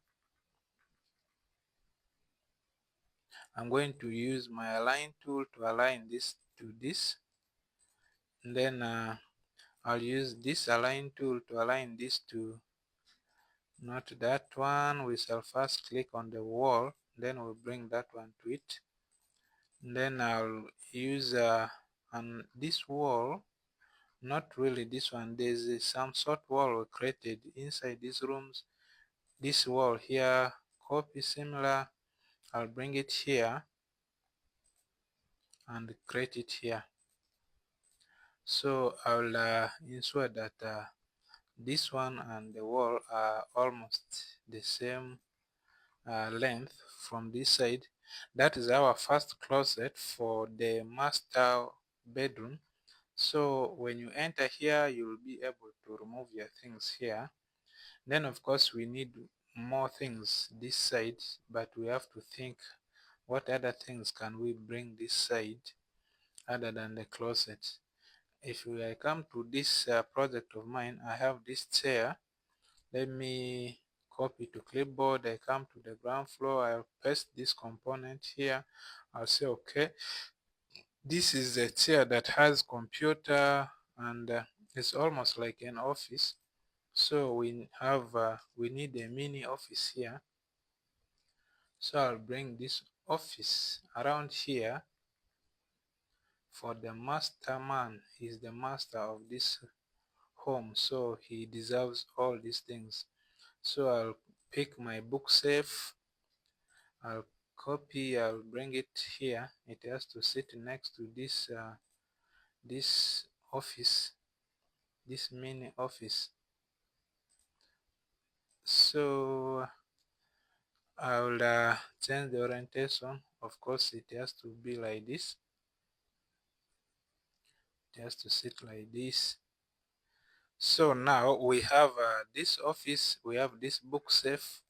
I'm going to use my align tool to align this to this. And then I'll use this align tool to align this to not that one. We shall first click on the wall, then we'll bring that one to it. And then I'll use on this wall, not really this one, there's some sort wall we created inside these rooms. This wall here, copy similar, I'll bring it here and create it here. So I'll ensure that this one and the wall are almost the same length from this side. That is our first closet for the master bedroom. So when you enter here, you will be able to remove your things here. Then of course we need more things this side, but we have to think what other things can we bring this side other than the closet. If I come to this project of mine, I have this chair. Let me copy to clipboard. I come to the ground floor. I'll paste this component here. I'll say okay, this is a chair that has computer, and it's almost like an office. So we need a mini office here. So I'll bring this office around here. for the master man. He's the master of this home, so he deserves all these things. So I'll pick my book safe, I'll copy, I'll bring it here. It has to sit next to this office, this mini office. So I'll change the orientation. Of course, it has to be like this. It has to sit like this. So now we have this office, we have this book safe,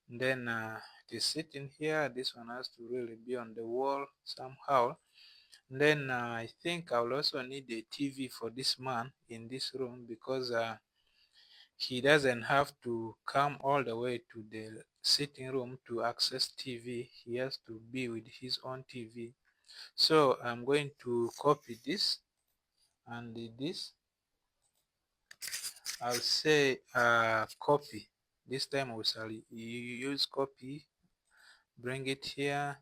then it is sitting here. This one has to really be on the wall somehow. Then I think I will also need a TV for this man in this room, because he doesn't have to come all the way to the sitting room to access TV. He has to be with his own TV. So I'm going to copy this and this. I'll say copy. This time we shall use copy. Bring it here.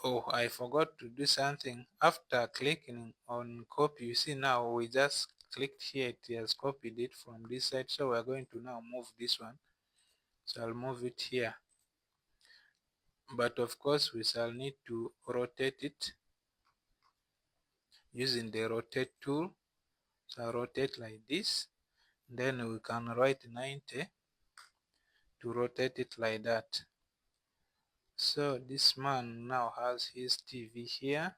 Oh, I forgot to do something. After clicking on copy, you see now we just clicked here, it has copied it from this side. So we're going to now move this one. So I'll move it here. But of course we shall need to rotate it using the rotate tool. So I'll rotate like this. Then we can write 90 to rotate it like that. So this man now has his TV here.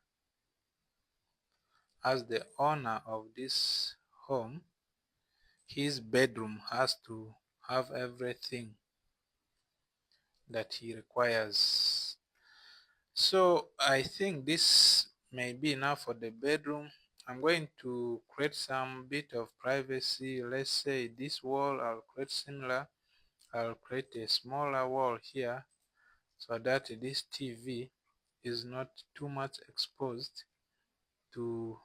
As the owner of this home, his bedroom has to have everything that he requires. So I think this may be enough for the bedroom. I'm going to create some bit of privacy. Let's say this wall, I'll create similar. I'll create a smaller wall here so that this TV is not too much exposed to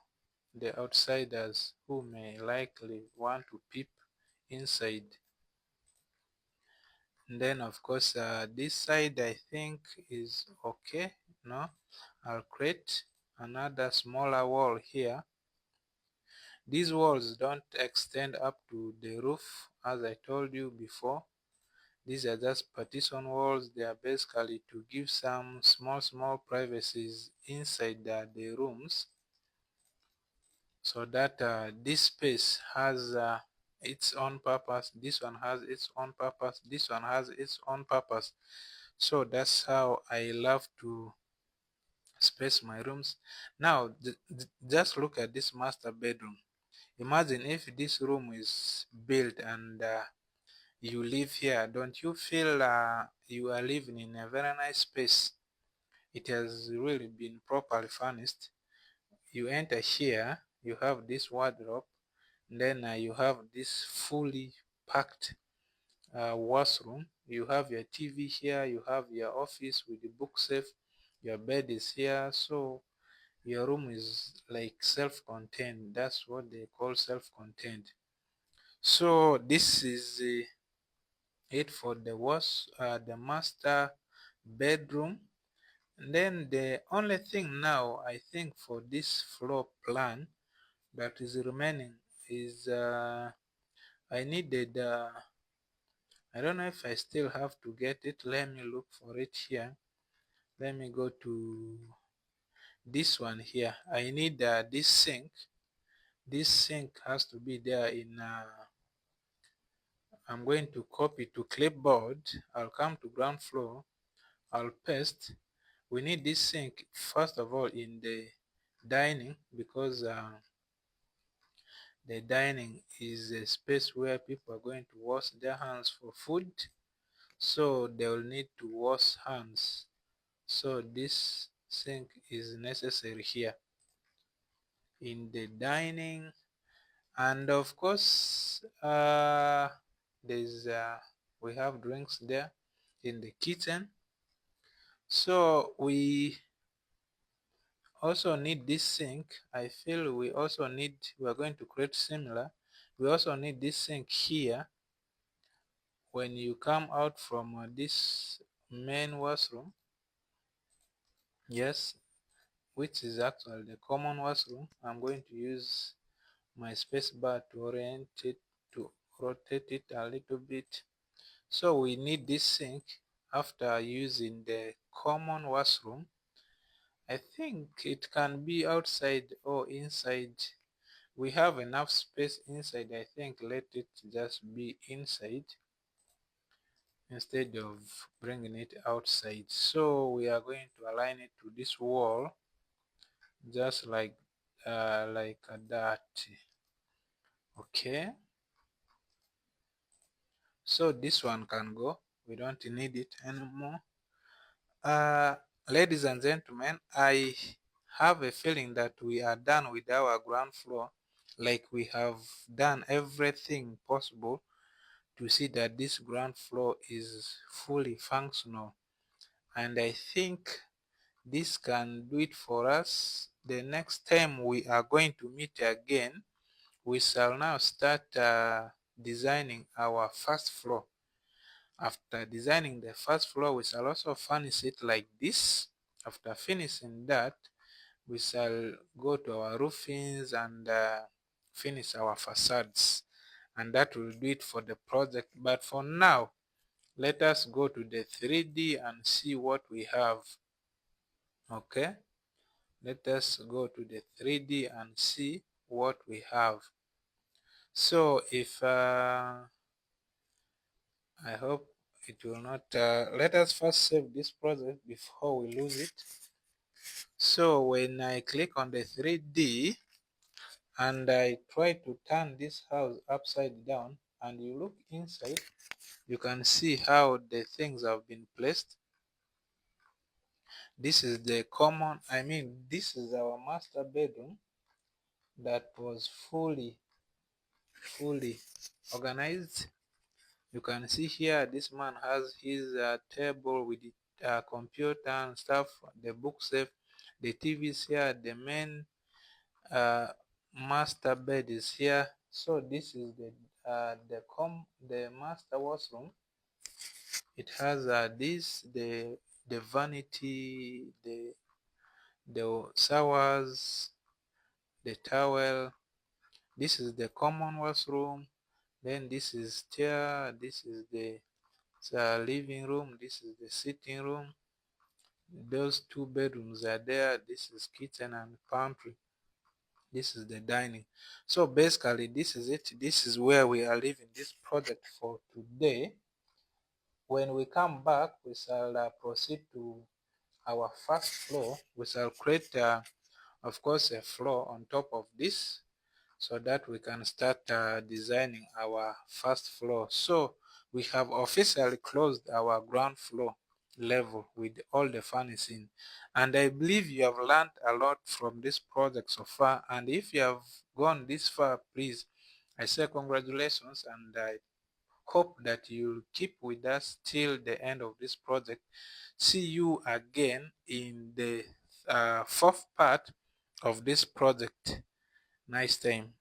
the outsiders who may likely want to peep inside. And then of course this side I think is okay. No, I'll create another smaller wall here. These walls don't extend up to the roof, as I told you before. These are just partition walls. They are basically to give some small privacies inside the rooms, so that this space has its own purpose. This one has its own purpose. This one has its own purpose. So that's how I love to space my rooms. Now just look at this master bedroom. Imagine if this room is built and you live here. Don't you feel you are living in a very nice space? It has really been properly furnished. You enter here, you have this wardrobe, then you have this fully packed washroom. You have your TV here, you have your office with the book safe, your bed is here. So your room is like self-contained. That's what they call self-contained. So this is it for the master bedroom. And then the only thing now I think for this floor plan that is remaining is I needed I don't know if I still have to get it. Let me look for it here. Let me go to this one here. I need this sink. This sink has to be there in I'm going to copy to clipboard. I'll come to ground floor. I'll paste. We need this sink first of all in the dining, because the dining is a space where people are going to wash their hands for food. So they will need to wash hands. So this sink is necessary here in the dining. And of course there's we have drinks there in the kitchen. So we also need this sink. I feel we are going to create similar. We also need this sink here when you come out from this main washroom. Yes, which is actually the common washroom. I'm going to use my space bar to rotate it a little bit. So we need this sink after using the common washroom. I think it can be outside or inside. We have enough space inside. I think let it just be inside instead of bringing it outside. So we are going to align it to this wall just like that. Okay, so this one can go, we don't need it anymore. uh Ladies and gentlemen, I have a feeling that we are done with our ground floor. Like, we have done everything possible to see that this ground floor is fully functional, and I think this can do it for us. The next time we are going to meet again, we shall now start designing our first floor. After designing the first floor, we shall also furnish it like this. After finishing that, we shall go to our roofings and finish our facades, and that will do it for the project. But for now, let us go to the 3D and see what we have. Okay, let us go to the 3D and see what we have. So if I hope it will not let us first save this project before we lose it. So when I click on the 3D and I try to turn this house upside down and you look inside, you can see how the things have been placed. This is the common, this is our master bedroom that was fully organized. You can see here this man has his table with the computer and stuff, the book safe, the TV is here, the main master bed is here. So this is the master washroom. It has the vanity, the showers, the towel. This is the common washroom. Then this is chair. This is the living room. This is the sitting room. Those two bedrooms are there. This is kitchen and pantry. This is the dining. So basically, this is it. This is where we are leaving this project for today. When we come back, we shall proceed to our first floor. We shall create, of course, a floor on top of this, so that we can start designing our first floor. So we have officially closed our ground floor level with all the furnishing, and I believe you have learned a lot from this project so far. And if you have gone this far, please, I say congratulations, and I hope that you'll keep with us till the end of this project. See you again in the fourth part of this project. Nice time.